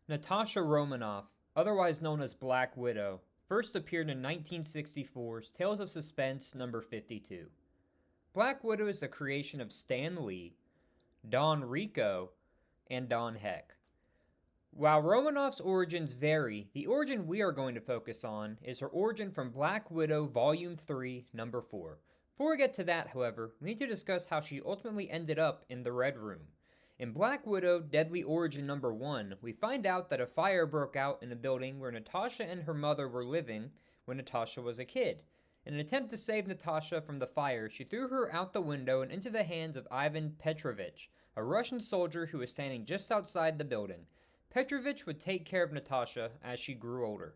Natasha Romanoff, otherwise known as Black Widow, first appeared in 1964's Tales of Suspense number 52. Black Widow is the creation of Stan Lee, Don Rico, and Don Heck. While Romanoff's origins vary, the origin we are going to focus on is her origin from Black Widow Volume 3, Number 4. Before we get to that, however, we need to discuss how she ultimately ended up in the Red Room. In Black Widow Deadly Origin Number 1, we find out that a fire broke out in a building where Natasha and her mother were living when Natasha was a kid. In an attempt to save Natasha from the fire, she threw her out the window and into the hands of Ivan Petrovich, a Russian soldier who was standing just outside the building. Petrovich would take care of Natasha as she grew older.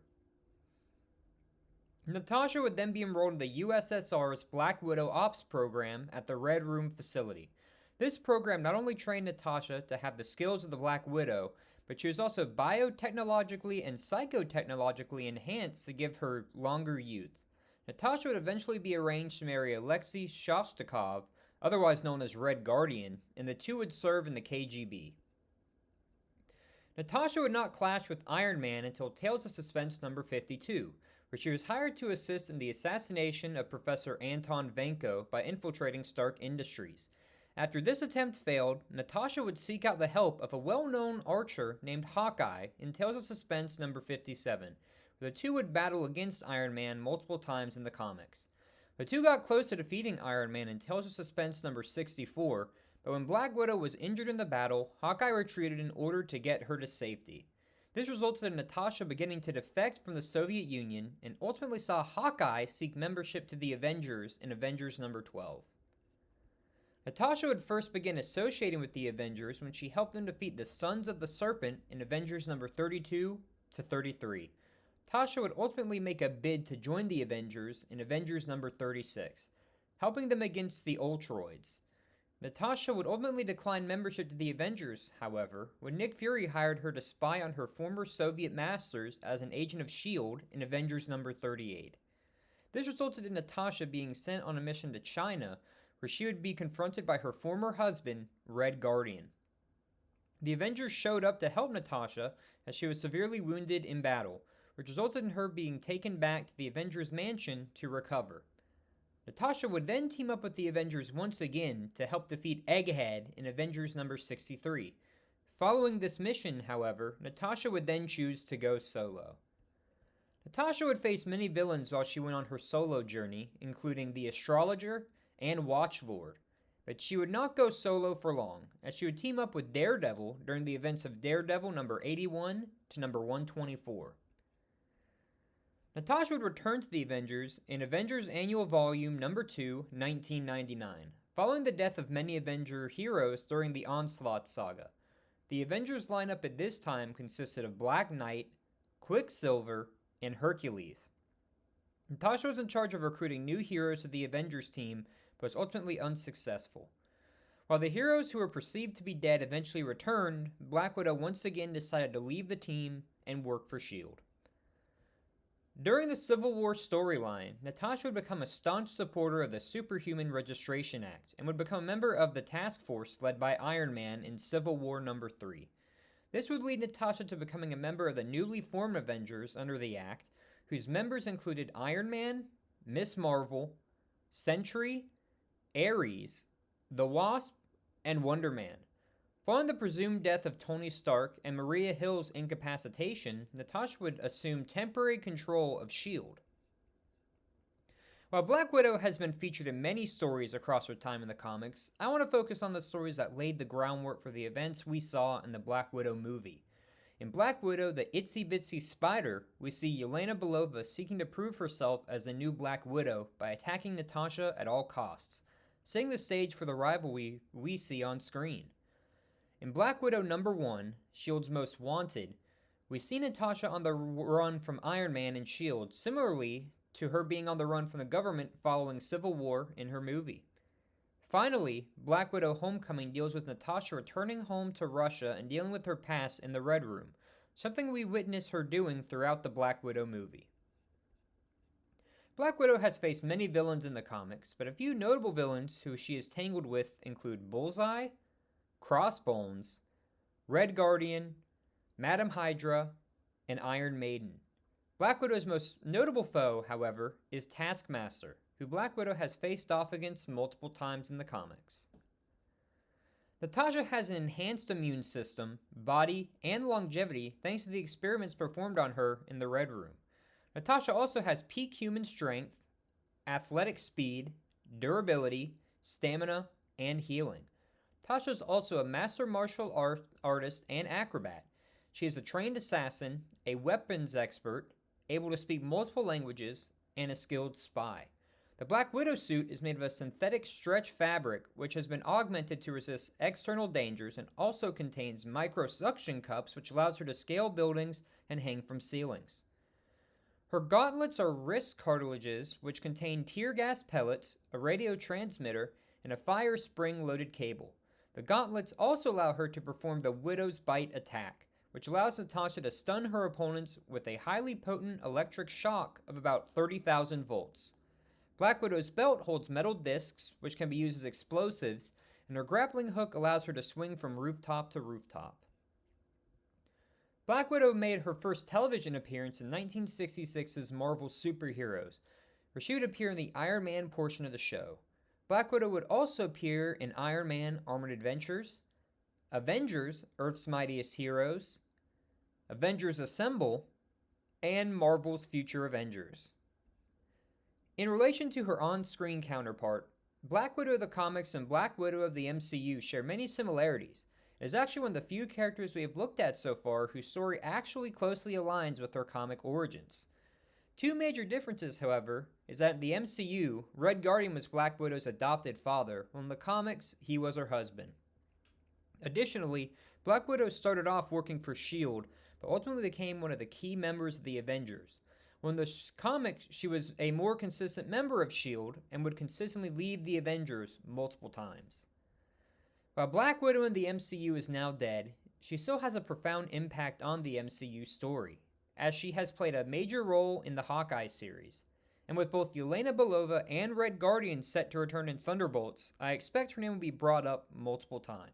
Natasha would then be enrolled in the USSR's Black Widow Ops program at the Red Room facility. This program not only trained Natasha to have the skills of the Black Widow, but she was also biotechnologically and psychotechnologically enhanced to give her longer youth. Natasha would eventually be arranged to marry Alexei Shostakov, otherwise known as Red Guardian, and the two would serve in the KGB. Natasha would not clash with Iron Man until Tales of Suspense number 52, where she was hired to assist in the assassination of Professor Anton Vanko by infiltrating Stark Industries. After this attempt failed, Natasha would seek out the help of a well-known archer named Hawkeye in Tales of Suspense number 57, where the two would battle against Iron Man multiple times in the comics. The two got close to defeating Iron Man in Tales of Suspense number 64, but when Black Widow was injured in the battle, Hawkeye retreated in order to get her to safety. This resulted in Natasha beginning to defect from the Soviet Union and ultimately saw Hawkeye seek membership to the Avengers in Avengers number 12. Natasha would first begin associating with the Avengers when she helped them defeat the Sons of the Serpent in Avengers number 32 to 33. Natasha would ultimately make a bid to join the Avengers in Avengers number 36, helping them against the Ultroids. Natasha would ultimately decline membership to the Avengers, however, when Nick Fury hired her to spy on her former Soviet masters as an agent of S.H.I.E.L.D. in Avengers number 38. This resulted in Natasha being sent on a mission to China, where she would be confronted by her former husband, Red Guardian. The Avengers showed up to help Natasha as she was severely wounded in battle, which resulted in her being taken back to the Avengers mansion to recover. Natasha would then team up with the Avengers once again to help defeat Egghead in Avengers number 63. Following this mission, however, Natasha would then choose to go solo. Natasha would face many villains while she went on her solo journey, including the Astrologer and Watchlord, but she would not go solo for long, as she would team up with Daredevil during the events of Daredevil number 81 to number 124. Natasha would return to the Avengers in Avengers Annual Volume number 2, 1999, following the death of many Avenger heroes during the Onslaught saga. The Avengers lineup at this time consisted of Black Knight, Quicksilver, and Hercules. Natasha was in charge of recruiting new heroes to the Avengers team, but was ultimately unsuccessful. While the heroes who were perceived to be dead eventually returned, Black Widow once again decided to leave the team and work for S.H.I.E.L.D. During the Civil War storyline, Natasha would become a staunch supporter of the Superhuman Registration Act and would become a member of the task force led by Iron Man in Civil War number 3. This would lead Natasha to becoming a member of the newly formed Avengers under the Act, whose members included Iron Man, Miss Marvel, Sentry, Ares, the Wasp, and Wonder Man. Following the presumed death of Tony Stark and Maria Hill's incapacitation, Natasha would assume temporary control of S.H.I.E.L.D. While Black Widow has been featured in many stories across her time in the comics, I want to focus on the stories that laid the groundwork for the events we saw in the Black Widow movie. In Black Widow, the Itsy Bitsy Spider, we see Yelena Belova seeking to prove herself as the new Black Widow by attacking Natasha at all costs, setting the stage for the rivalry we see on screen. In Black Widow number 1, S.H.I.E.L.D's Most Wanted, we see Natasha on the run from Iron Man and S.H.I.E.L.D., similarly to her being on the run from the government following Civil War in her movie. Finally, Black Widow Homecoming deals with Natasha returning home to Russia and dealing with her past in the Red Room, something we witness her doing throughout the Black Widow movie. Black Widow has faced many villains in the comics, but a few notable villains who she is tangled with include Bullseye, Crossbones, Red Guardian, Madam Hydra, and Iron Maiden. Black Widow's most notable foe, however, is Taskmaster, who Black Widow has faced off against multiple times in the comics. Natasha has an enhanced immune system, body, and longevity thanks to the experiments performed on her in the Red Room. Natasha also has peak human strength, athletic speed, durability, stamina, and healing. Tasha is also a master martial artist and acrobat. She is a trained assassin, a weapons expert, able to speak multiple languages, and a skilled spy. The Black Widow suit is made of a synthetic stretch fabric which has been augmented to resist external dangers and also contains micro suction cups which allows her to scale buildings and hang from ceilings. Her gauntlets are wrist cartilages which contain tear gas pellets, a radio transmitter, and a fire spring loaded cable. The gauntlets also allow her to perform the Widow's Bite attack, which allows Natasha to stun her opponents with a highly potent electric shock of about 30,000 volts. Black Widow's belt holds metal discs, which can be used as explosives, and her grappling hook allows her to swing from rooftop to rooftop. Black Widow made her first television appearance in 1966's Marvel's Superheroes, where she would appear in the Iron Man portion of the show. Black Widow would also appear in Iron Man Armored Adventures, Avengers Earth's Mightiest Heroes, Avengers Assemble, and Marvel's Future Avengers. In relation to her on-screen counterpart, Black Widow of the comics and Black Widow of the MCU share many similarities. It is actually one of the few characters we have looked at so far whose story actually closely aligns with her comic origins. Two major differences, however, is that in the MCU, Red Guardian was Black Widow's adopted father, while in the comics, he was her husband. Additionally, Black Widow started off working for S.H.I.E.L.D., but ultimately became one of the key members of the Avengers. When the comics, she was a more consistent member of S.H.I.E.L.D. and would consistently leave the Avengers multiple times. While Black Widow in the MCU is now dead, she still has a profound impact on the MCU story, as she has played a major role in the Hawkeye series. And with both Yelena Belova and Red Guardian set to return in Thunderbolts, I expect her name will be brought up multiple times.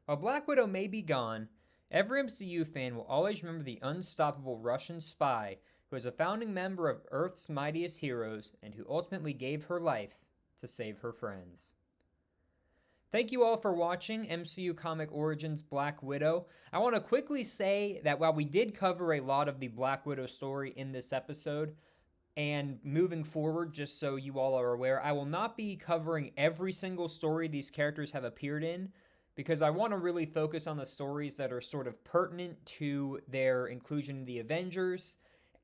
While Black Widow may be gone, every MCU fan will always remember the unstoppable Russian spy who was a founding member of Earth's Mightiest Heroes and who ultimately gave her life to save her friends. Thank you all for watching MCU Comic Origins Black Widow. I want to quickly say that while we did cover a lot of the Black Widow story in this episode, and moving forward, just so you all are aware, I will not be covering every single story these characters have appeared in, because I want to really focus on the stories that are sort of pertinent to their inclusion in the Avengers,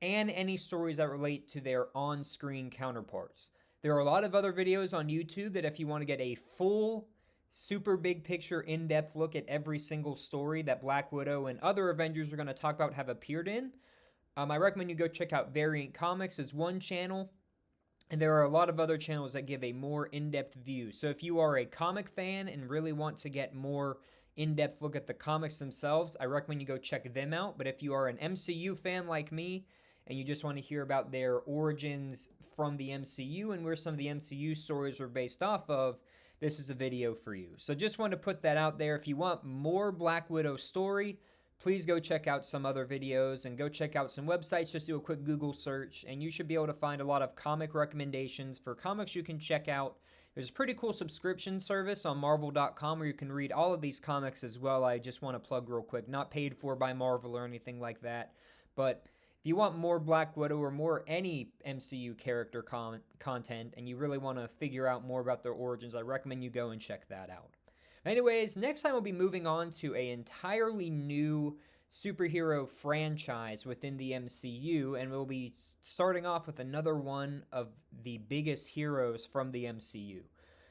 and any stories that relate to their on-screen counterparts. There are a lot of other videos on YouTube that if you want to get a full, super big picture, in-depth look at every single story that Black Widow and other Avengers are going to talk about have appeared in, I recommend you go check out Variant Comics as one channel, and there are a lot of other channels that give a more in-depth view. So if you are a comic fan and really want to get more in-depth look at the comics themselves, I recommend you go check them out. But if you are an MCU fan like me, and you just want to hear about their origins from the MCU and where some of the MCU stories were based off of, this is a video for you. So just want to put that out there. If you want more Black Widow story, please go check out some other videos and go check out some websites. Just do a quick Google search and you should be able to find a lot of comic recommendations for comics you can check out. There's a pretty cool subscription service on Marvel.com where you can read all of these comics as well. I just want to plug real quick, not paid for by Marvel or anything like that. But if you want more Black Widow or more any MCU character content and you really want to figure out more about their origins, I recommend you go and check that out. Anyways, next time we'll be moving on to an entirely new superhero franchise within the MCU, and we'll be starting off with another one of the biggest heroes from the MCU.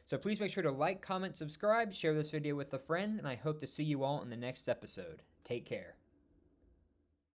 So please make sure to like, comment, subscribe, share this video with a friend, and I hope to see you all in the next episode. Take care.